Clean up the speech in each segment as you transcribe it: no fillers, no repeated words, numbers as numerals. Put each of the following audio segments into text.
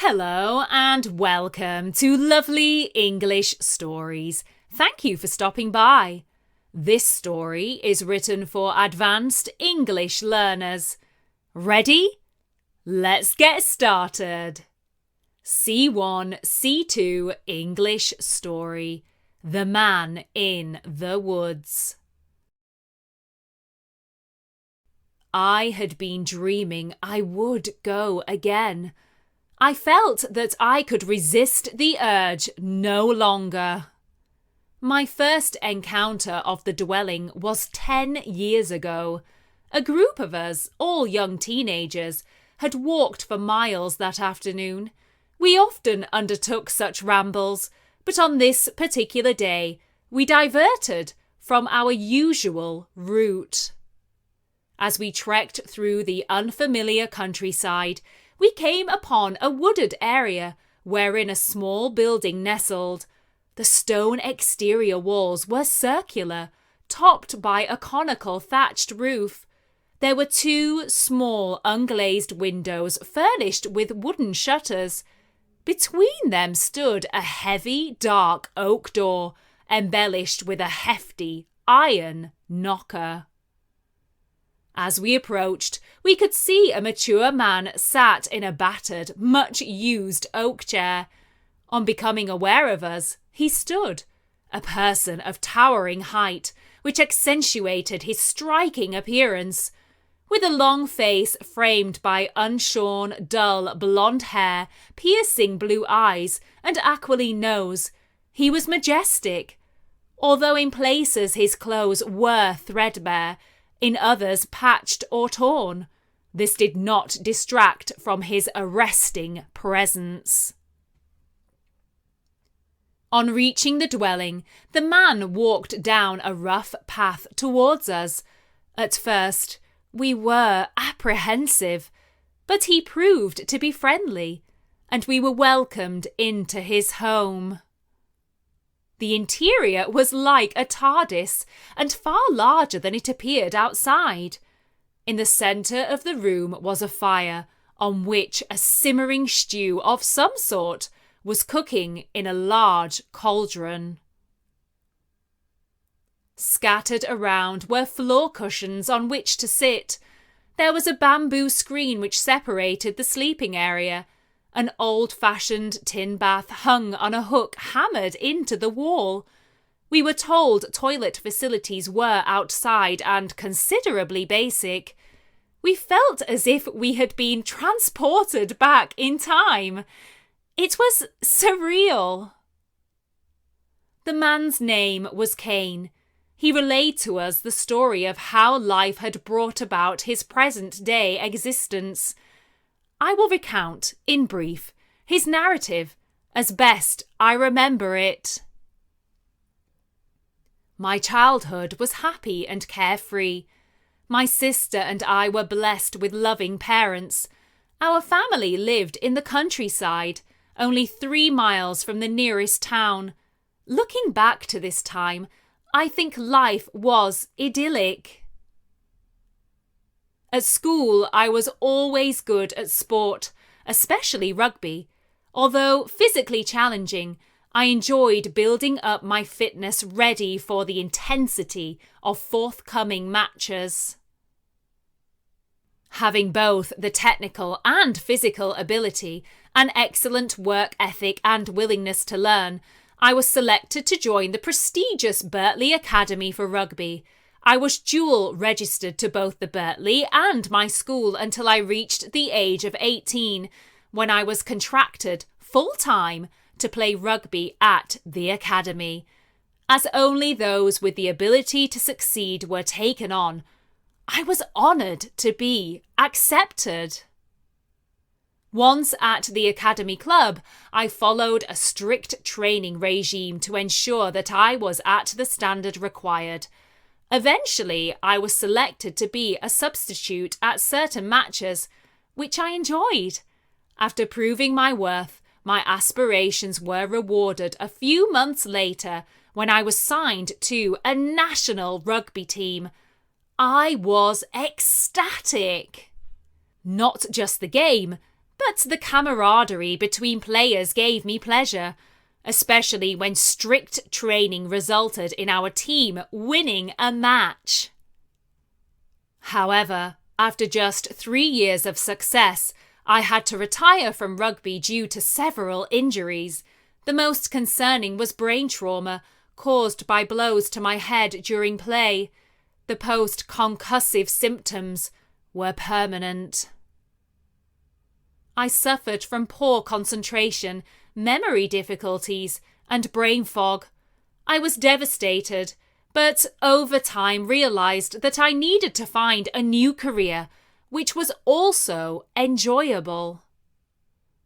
Hello and welcome to Lovely English Stories. Thank you for stopping by. This story is written for advanced English learners. Ready? Let's get started. C1, C2 English story. The Man in the Woods. I had been dreaming I would go again. I felt that I could resist the urge no longer. My first encounter of the dwelling was 10 years ago. A group of us, all young teenagers, had walked for miles that afternoon. We often undertook such rambles, but on this particular day we diverted from our usual route. As we trekked through the unfamiliar countryside, we came upon a wooded area wherein a small building nestled. The stone exterior walls were circular, topped by a conical thatched roof. There were two small unglazed windows furnished with wooden shutters. Between them stood a heavy, dark oak door, embellished with a hefty iron knocker. As we approached, we could see a mature man sat in a battered, much-used oak chair. On becoming aware of us, he stood, a person of towering height, which accentuated his striking appearance. With a long face framed by unshorn, dull, blonde hair, piercing blue eyes, and aquiline nose, he was majestic. Although in places his clothes were threadbare, in others patched or torn, this did not distract from his arresting presence. On reaching the dwelling, the man walked down a rough path towards us. At first, we were apprehensive, but he proved to be friendly, and we were welcomed into his home. The interior was like a TARDIS, and far larger than it appeared outside. In the centre of the room was a fire, on which a simmering stew of some sort was cooking in a large cauldron. Scattered around were floor cushions on which to sit. There was a bamboo screen which separated the sleeping area. An old-fashioned tin bath hung on a hook hammered into the wall. We were told toilet facilities were outside and considerably basic. We felt as if we had been transported back in time. It was surreal. The man's name was Kane. He relayed to us the story of how life had brought about his present-day existence. I will recount, in brief, his narrative as best I remember it. My childhood was happy and carefree. My sister and I were blessed with loving parents. Our family lived in the countryside, only 3 miles from the nearest town. Looking back to this time, I think life was idyllic. At school, I was always good at sport, especially rugby. Although physically challenging, I enjoyed building up my fitness ready for the intensity of forthcoming matches. Having both the technical and physical ability, an excellent work ethic and willingness to learn, I was selected to join the prestigious Birtley Academy for Rugby. I was dual registered to both the Birtley and my school until I reached the age of 18, when I was contracted full-time to play rugby at the academy. As only those with the ability to succeed were taken on, I was honoured to be accepted. Once at the academy club, I followed a strict training regime to ensure that I was at the standard required. Eventually, I was selected to be a substitute at certain matches, which I enjoyed. After proving my worth, my aspirations were rewarded a few months later when I was signed to a national rugby team. I was ecstatic. Not just the game, but the camaraderie between players gave me pleasure, especially when strict training resulted in our team winning a match. However, after just 3 years of success, I had to retire from rugby due to several injuries. The most concerning was brain trauma caused by blows to my head during play. The post-concussive symptoms were permanent. I suffered from poor concentration, memory difficulties, and brain fog. I was devastated, but over time realized that I needed to find a new career, which was also enjoyable.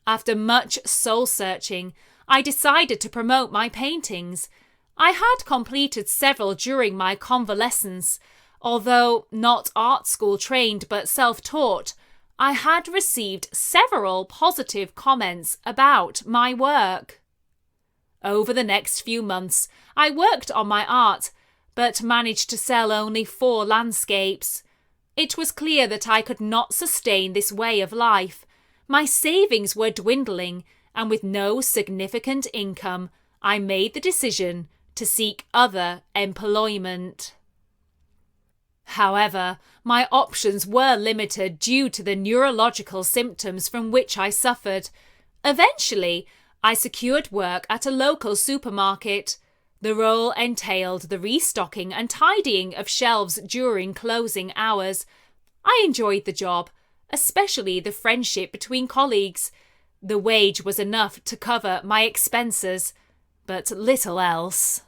After much soul-searching, I decided to promote my paintings. I had completed several during my convalescence. Although not art school trained but self-taught, I had received several positive comments about my work. Over the next few months, I worked on my art, but managed to sell only 4 landscapes. It was clear that I could not sustain this way of life. My savings were dwindling, and with no significant income, I made the decision to seek other employment. However, my options were limited due to the neurological symptoms from which I suffered. Eventually, I secured work at a local supermarket. The role entailed the restocking and tidying of shelves during closing hours. I enjoyed the job, especially the friendship between colleagues. The wage was enough to cover my expenses, but little else.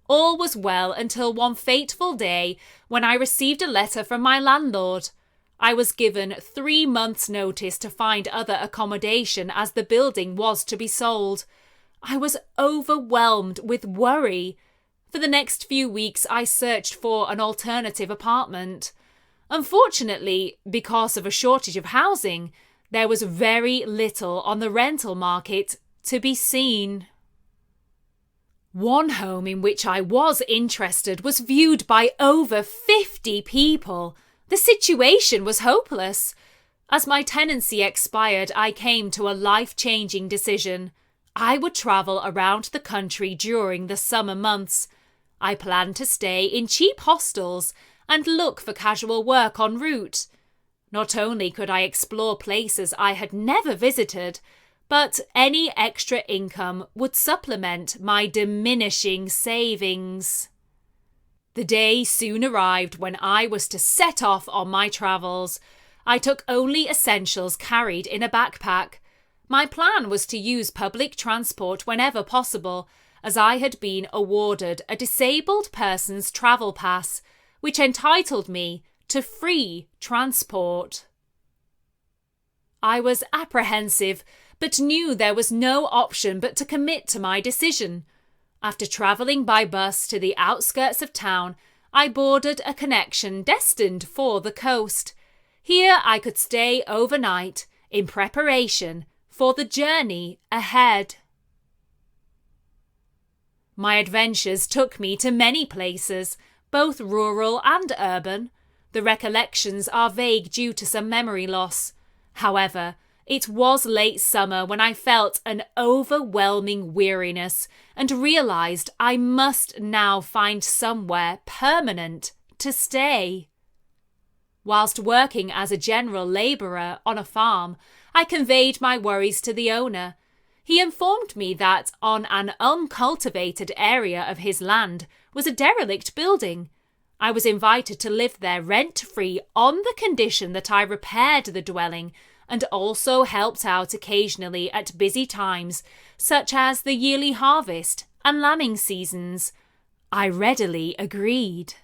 All was well until one fateful day when I received a letter from my landlord. I was given 3 months' notice to find other accommodation as the building was to be sold. I was overwhelmed with worry. For the next few weeks, I searched for an alternative apartment. Unfortunately, because of a shortage of housing, there was very little on the rental market to be seen. One home in which I was interested was viewed by over 50 people. The situation was hopeless. As my tenancy expired, I came to a life-changing decision. I would travel around the country during the summer months. I planned to stay in cheap hostels and look for casual work en route. Not only could I explore places I had never visited, but any extra income would supplement my diminishing savings. The day soon arrived when I was to set off on my travels. I took only essentials carried in a backpack. My plan was to use public transport whenever possible, as I had been awarded a disabled person's travel pass, which entitled me to free transport. I was apprehensive, but knew there was no option but to commit to my decision. After travelling by bus to the outskirts of town, I boarded a connection destined for the coast. Here I could stay overnight in preparation for the journey ahead. My adventures took me to many places, both rural and urban. The recollections are vague due to some memory loss. However, it was late summer when I felt an overwhelming weariness and realised I must now find somewhere permanent to stay. Whilst working as a general labourer on a farm, I conveyed my worries to the owner. He informed me that on an uncultivated area of his land was a derelict building. I was invited to live there rent-free on the condition that I repaired the dwelling and also helped out occasionally at busy times, such as the yearly harvest and lambing seasons. I readily agreed.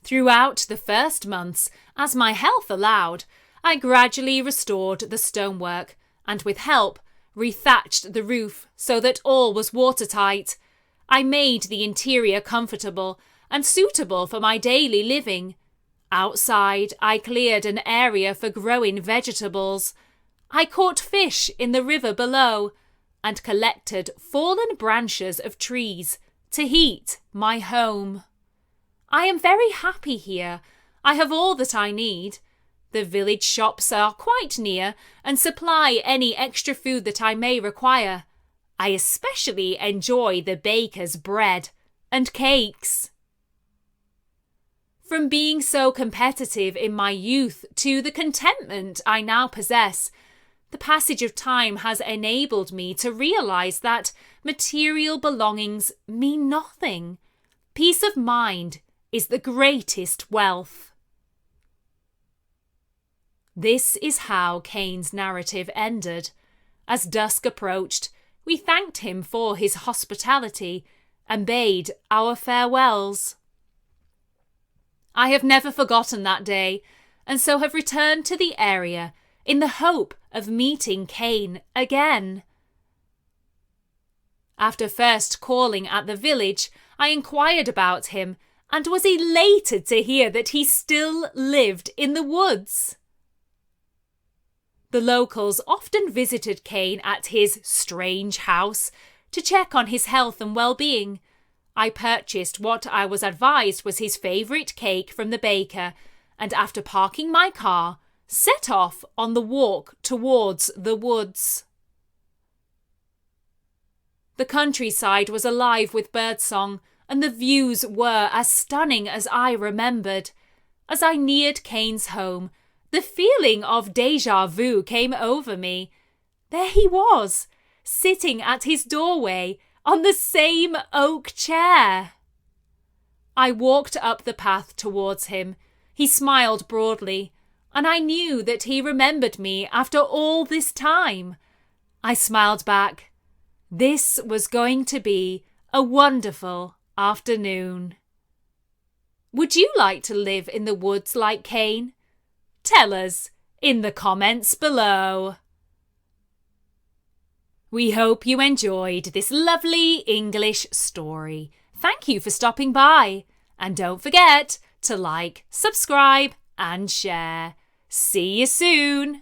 Throughout the first months, as my health allowed, I gradually restored the stonework and, with help, rethatched the roof so that all was watertight. I made the interior comfortable and suitable for my daily living. Outside, I cleared an area for growing vegetables. I caught fish in the river below and collected fallen branches of trees to heat my home. I am very happy here. I have all that I need. The village shops are quite near and supply any extra food that I may require. I especially enjoy the baker's bread and cakes. From being so competitive in my youth to the contentment I now possess, the passage of time has enabled me to realise that material belongings mean nothing. Peace of mind is the greatest wealth. This is how Kane's narrative ended. As dusk approached, we thanked him for his hospitality and bade our farewells. I have never forgotten that day, and so have returned to the area in the hope of meeting Kane again. After first calling at the village, I inquired about him and was elated to hear that he still lived in the woods. The locals often visited Kane at his strange house to check on his health and well-being. I purchased what I was advised was his favourite cake from the baker, and after parking my car, set off on the walk towards the woods. The countryside was alive with birdsong, and the views were as stunning as I remembered. As I neared Kane's home, the feeling of déjà vu came over me. There he was, sitting at his doorway on the same oak chair. I walked up the path towards him. He smiled broadly, and I knew that he remembered me after all this time. I smiled back. This was going to be a wonderful afternoon. Would you like to live in the woods like Kane? Tell us in the comments below. We hope you enjoyed this lovely English story. Thank you for stopping by. And don't forget to like, subscribe and share. See you soon.